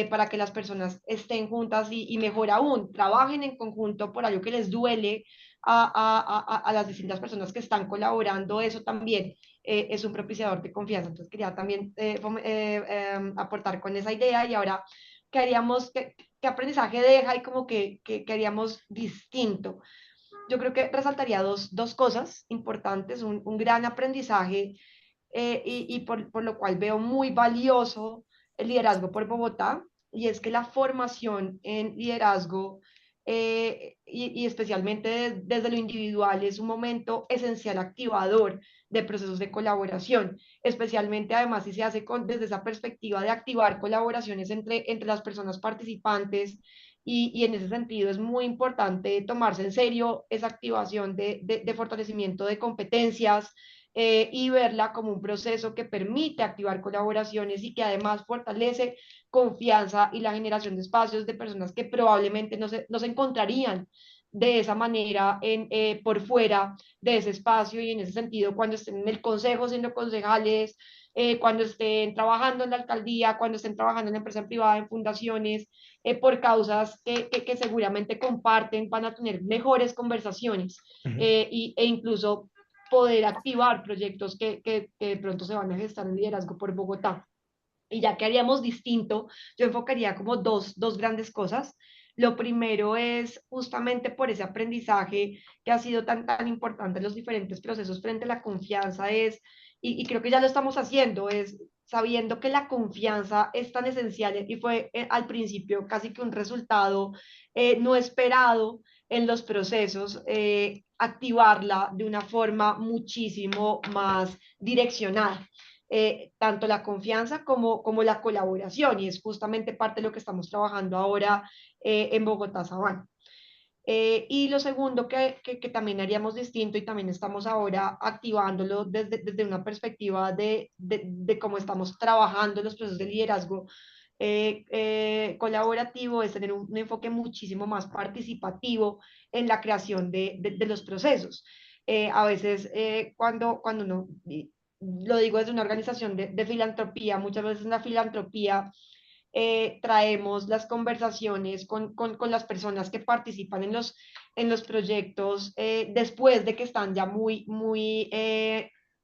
para que las personas estén juntas y mejor aún, trabajen en conjunto por algo que les duele a las distintas personas que están colaborando, eso también es un propiciador de confianza. Entonces, quería también aportar con esa idea y ahora, ¿qué haríamos? ¿Qué aprendizaje deja y como que haríamos distinto? Yo creo que resaltaría dos cosas importantes, un gran aprendizaje y por lo cual veo muy valioso el liderazgo por Bogotá, y es que la formación en liderazgo y especialmente desde lo individual es un momento esencial activador de procesos de colaboración, especialmente además si se hace desde esa perspectiva de activar colaboraciones entre las personas participantes, y en ese sentido es muy importante tomarse en serio esa activación de fortalecimiento de competencias, y verla como un proceso que permite activar colaboraciones y que además fortalece confianza y la generación de espacios de personas que probablemente no se encontrarían de esa manera por fuera de ese espacio, y en ese sentido cuando estén en el consejo siendo concejales, cuando estén trabajando en la alcaldía, cuando estén trabajando en la empresa privada, en fundaciones, por causas que seguramente comparten, van a tener mejores conversaciones, e incluso poder activar proyectos que de pronto se van a gestar en liderazgo por Bogotá. Y ya que haríamos distinto, yo enfocaría como dos grandes cosas. Lo primero es justamente por ese aprendizaje que ha sido tan importante en los diferentes procesos frente a la confianza, y creo que ya lo estamos haciendo, es sabiendo que la confianza es tan esencial y fue al principio casi que un resultado no esperado en los procesos, activarla de una forma muchísimo más direccionada. Tanto la confianza como la colaboración, y es justamente parte de lo que estamos trabajando ahora en Bogotá Sabana. Y lo segundo que también haríamos distinto, y también estamos ahora activándolo desde una perspectiva de cómo estamos trabajando los procesos de liderazgo colaborativo, es tener un enfoque muchísimo más participativo en la creación de los procesos. A veces cuando uno, lo digo desde una organización de filantropía, muchas veces en la filantropía traemos las conversaciones con las personas que participan en los proyectos después de que están ya muy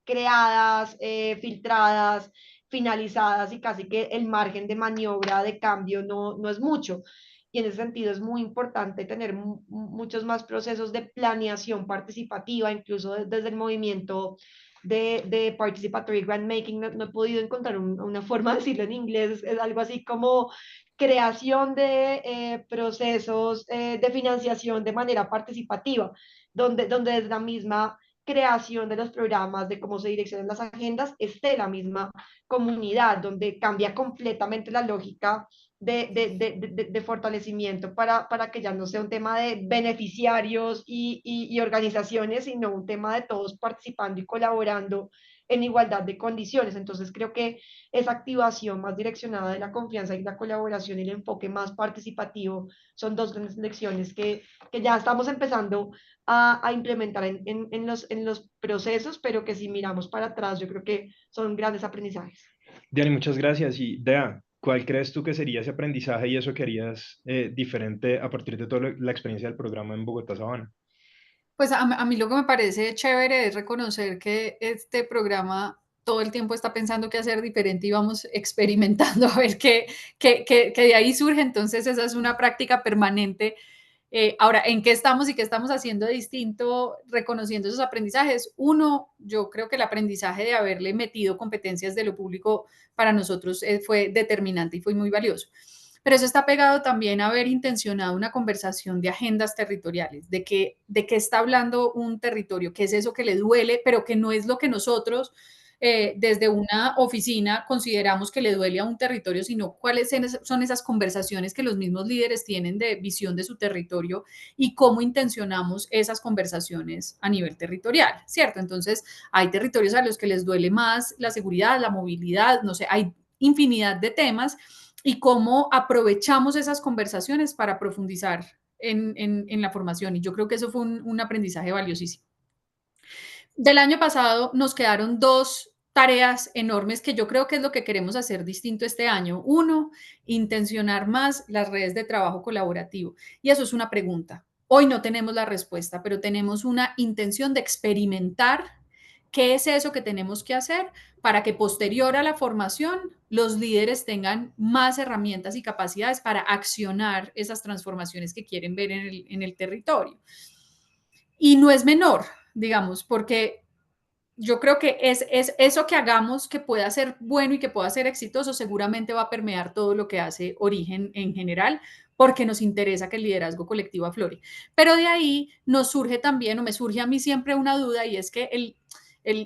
creadas, filtradas, finalizadas, y casi que el margen de maniobra de cambio no es mucho. Y en ese sentido es muy importante tener muchos más procesos de planeación participativa, incluso desde el movimiento de Participatory Grant Making. No he podido encontrar una forma de decirlo en inglés, es algo así como creación de procesos de financiación de manera participativa, donde desde la misma creación de los programas, de cómo se direccionan las agendas, esté la misma comunidad, donde cambia completamente la lógica de fortalecimiento para que ya no sea un tema de beneficiarios y organizaciones, sino un tema de todos participando y colaborando en igualdad de condiciones. Entonces creo que esa activación más direccionada de la confianza y la colaboración y el enfoque más participativo son dos grandes lecciones que ya estamos empezando a implementar en los procesos, pero que si miramos para atrás yo creo que son grandes aprendizajes. Diana, muchas gracias. Y Dea, ¿cuál crees tú que sería ese aprendizaje y eso que harías diferente a partir de toda la experiencia del programa en Bogotá Sabana? Pues a mí lo que me parece chévere es reconocer que este programa todo el tiempo está pensando qué hacer diferente y vamos experimentando a ver qué de ahí surge. Entonces esa es una práctica permanente. Ahora, ¿en qué estamos y qué estamos haciendo distinto reconociendo esos aprendizajes? Uno, yo creo que el aprendizaje de haberle metido competencias de lo público para nosotros fue determinante y fue muy valioso. Pero eso está pegado también a haber intencionado una conversación de agendas territoriales, de qué está hablando un territorio, qué es eso que le duele, pero que no es lo que nosotros desde una oficina consideramos que le duele a un territorio, sino cuáles son esas conversaciones que los mismos líderes tienen de visión de su territorio y cómo intencionamos esas conversaciones a nivel territorial, ¿cierto? Entonces, hay territorios a los que les duele más la seguridad, la movilidad, no sé, hay infinidad de temas, y cómo aprovechamos esas conversaciones para profundizar en la formación. Y yo creo que eso fue un aprendizaje valiosísimo. Del año pasado nos quedaron dos tareas enormes que yo creo que es lo que queremos hacer distinto este año. Uno, intencionar más las redes de trabajo colaborativo. Y eso es una pregunta. Hoy no tenemos la respuesta, pero tenemos una intención de experimentar qué es eso que tenemos que hacer para que posterior a la formación los líderes tengan más herramientas y capacidades para accionar esas transformaciones que quieren ver en el territorio. Y no es menor, digamos, porque yo creo que es eso que hagamos que pueda ser bueno y que pueda ser exitoso, seguramente va a permear todo lo que hace Origen en general, porque nos interesa que el liderazgo colectivo aflore. Pero de ahí nos surge también, o me surge a mí siempre una duda, y es que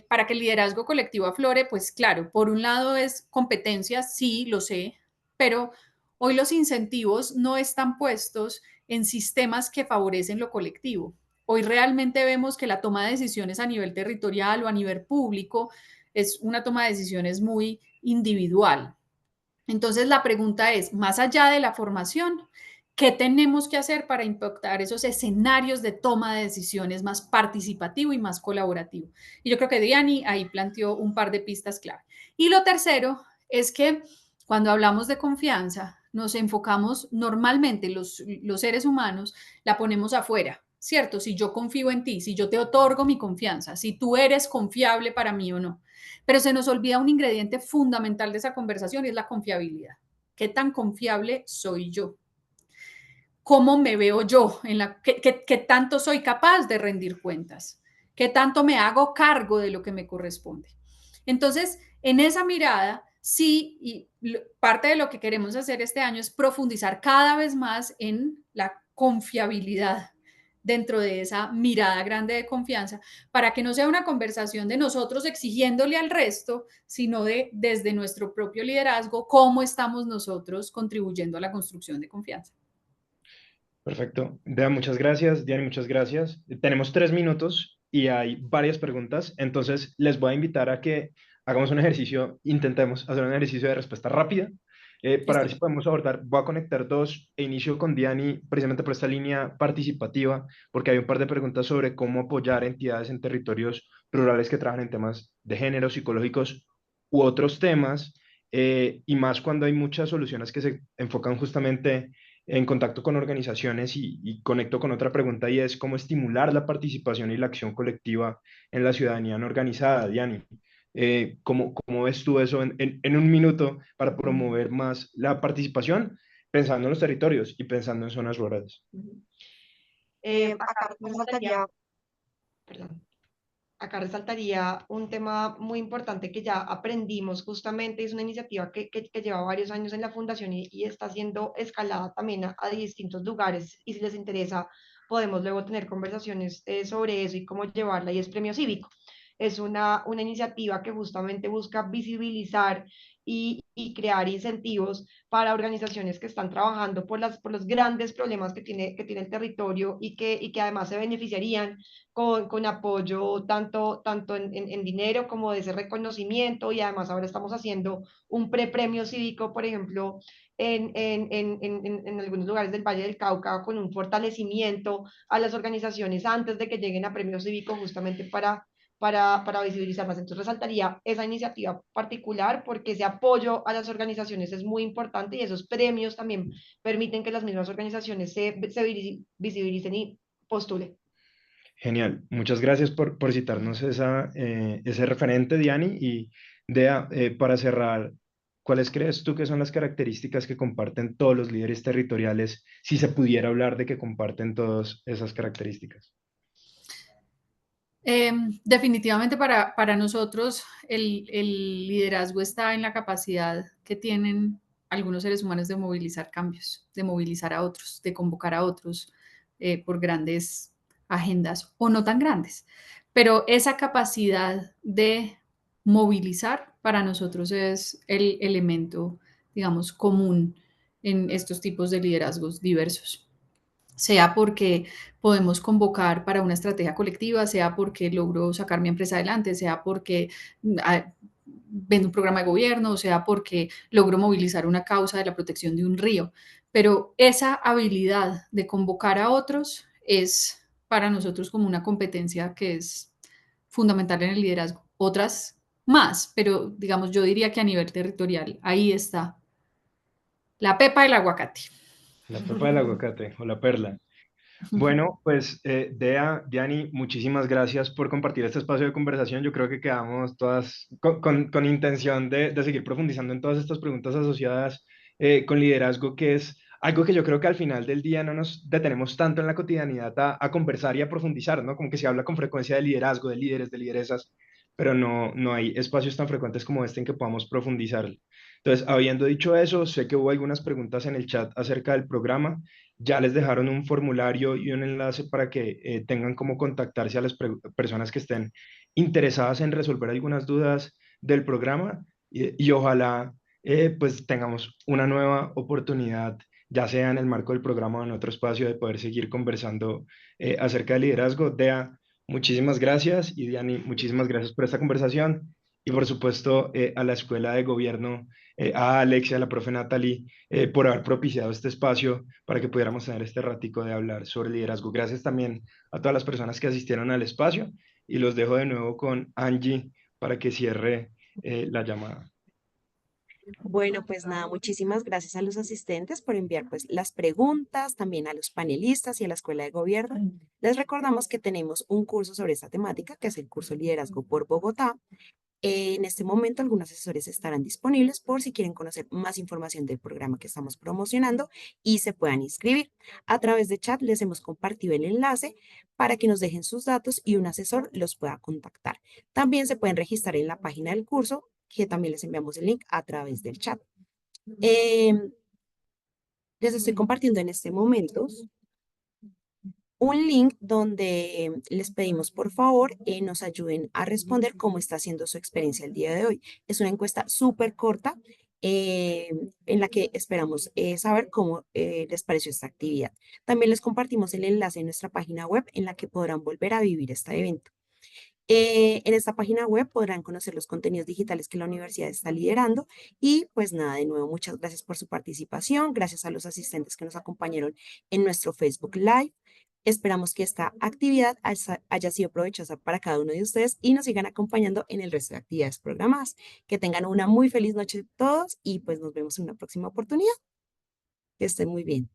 para que el liderazgo colectivo aflore, pues claro, por un lado es competencia, sí, lo sé, pero hoy los incentivos no están puestos en sistemas que favorecen lo colectivo. Hoy realmente vemos que la toma de decisiones a nivel territorial o a nivel público es una toma de decisiones muy individual. Entonces la pregunta es, más allá de la formación, ¿qué tenemos que hacer para impactar esos escenarios de toma de decisiones más participativo y más colaborativo? Y yo creo que Diani ahí planteó un par de pistas clave. Y lo tercero es que cuando hablamos de confianza, nos enfocamos normalmente, los seres humanos, la ponemos afuera, ¿cierto? Si yo confío en ti, si yo te otorgo mi confianza, si tú eres confiable para mí o no. Pero se nos olvida un ingrediente fundamental de esa conversación y es la confiabilidad. ¿Qué tan confiable soy yo? ¿Cómo me veo yo? ¿Qué tanto soy capaz de rendir cuentas? ¿Qué tanto me hago cargo de lo que me corresponde? Entonces, en esa mirada, sí, y parte de lo que queremos hacer este año es profundizar cada vez más en la confiabilidad dentro de esa mirada grande de confianza, para que no sea una conversación de nosotros exigiéndole al resto, sino de desde nuestro propio liderazgo, cómo estamos nosotros contribuyendo a la construcción de confianza. Perfecto. Dea, muchas gracias. Diana, muchas gracias. Tenemos 3 minutos y hay varias preguntas, entonces les voy a invitar a que hagamos un ejercicio, intentemos hacer un ejercicio de respuesta rápida para ver si podemos abordar. Voy a conectar dos e inicio con Diani precisamente por esta línea participativa, porque hay un par de preguntas sobre cómo apoyar entidades en territorios rurales que trabajan en temas de género, psicológicos u otros temas, y más cuando hay muchas soluciones que se enfocan justamente en contacto con organizaciones y conecto con otra pregunta y es cómo estimular la participación y la acción colectiva en la ciudadanía no organizada. Diani, ¿cómo ves tú eso en un minuto para promover más la participación pensando en los territorios y pensando en zonas rurales? Acá resaltaría, perdón, acá resaltaría un tema muy importante que ya aprendimos justamente, es una iniciativa que lleva varios años en la fundación y está siendo escalada también a distintos lugares y si les interesa podemos luego tener conversaciones sobre eso y cómo llevarla y es Premio Cívico. Es una iniciativa que justamente busca visibilizar y crear incentivos para organizaciones que están trabajando por los grandes problemas que tiene el territorio y que además se beneficiarían con apoyo tanto en dinero como de ese reconocimiento y además ahora estamos haciendo un prepremio cívico, por ejemplo, en algunos lugares del Valle del Cauca con un fortalecimiento a las organizaciones antes de que lleguen a premio cívico justamente para visibilizarlas. Entonces resaltaría esa iniciativa particular porque ese apoyo a las organizaciones es muy importante y esos premios también permiten que las mismas organizaciones se visibilicen y postulen. Genial, muchas gracias por citarnos ese referente, Diani. Y Dea, para cerrar, ¿cuáles crees tú que son las características que comparten todos los líderes territoriales, si se pudiera hablar de que comparten todas esas características? Definitivamente para nosotros el liderazgo está en la capacidad que tienen algunos seres humanos de movilizar cambios, de movilizar a otros, de convocar a otros por grandes agendas o no tan grandes. Pero esa capacidad de movilizar para nosotros es el elemento, digamos, común en estos tipos de liderazgos diversos, sea porque podemos convocar para una estrategia colectiva, sea porque logro sacar mi empresa adelante, sea porque vendo un programa de gobierno, sea porque logro movilizar una causa de la protección de un río. Pero esa habilidad de convocar a otros es para nosotros como una competencia que es fundamental en el liderazgo. Otras más, pero digamos, yo diría que a nivel territorial, ahí está la pepa del aguacate. La pepa del aguacate o la perla. Bueno, pues Dea, Diani, muchísimas gracias por compartir este espacio de conversación. Yo creo que quedamos todas con intención de seguir profundizando en todas estas preguntas asociadas con liderazgo, que es algo que yo creo que al final del día no nos detenemos tanto en la cotidianidad a conversar y a profundizar, ¿no? Como que se habla con frecuencia de liderazgo, de líderes, de lideresas, pero no hay espacios tan frecuentes como este en que podamos profundizar. Entonces, habiendo dicho eso, sé que hubo algunas preguntas en el chat acerca del programa. Ya les dejaron un formulario y un enlace para que tengan cómo contactarse a las personas que estén interesadas en resolver algunas dudas del programa y ojalá pues tengamos una nueva oportunidad, ya sea en el marco del programa o en otro espacio, de poder seguir conversando acerca del liderazgo. Dea, muchísimas gracias, y Diani, muchísimas gracias por esta conversación, y por supuesto a la Escuela de Gobierno, a Alex y a la profe Natalie por haber propiciado este espacio para que pudiéramos tener este ratico de hablar sobre liderazgo. Gracias también a todas las personas que asistieron al espacio, y los dejo de nuevo con Angie para que cierre la llamada. Bueno, pues nada, muchísimas gracias a los asistentes por enviar pues las preguntas, también a los panelistas y a la Escuela de Gobierno. Les recordamos que tenemos un curso sobre esta temática, que es el curso Liderazgo por Bogotá. En este momento algunos asesores estarán disponibles por si quieren conocer más información del programa que estamos promocionando y se puedan inscribir. A través de chat les hemos compartido el enlace para que nos dejen sus datos y un asesor los pueda contactar. También se pueden registrar en la página del curso, que también les enviamos el link a través del chat. Les estoy compartiendo en este momento un link donde les pedimos por favor nos ayuden a responder cómo está siendo su experiencia el día de hoy. Es una encuesta súper corta en la que esperamos saber cómo les pareció esta actividad. También les compartimos el enlace en nuestra página web en la que podrán volver a vivir este evento. En esta página web podrán conocer los contenidos digitales que la universidad está liderando y pues nada, de nuevo, muchas gracias por su participación, gracias a los asistentes que nos acompañaron en nuestro Facebook Live. Esperamos que esta actividad haya sido provechosa para cada uno de ustedes y nos sigan acompañando en el resto de actividades programadas. Que tengan una muy feliz noche todos y pues nos vemos en una próxima oportunidad. Que estén muy bien.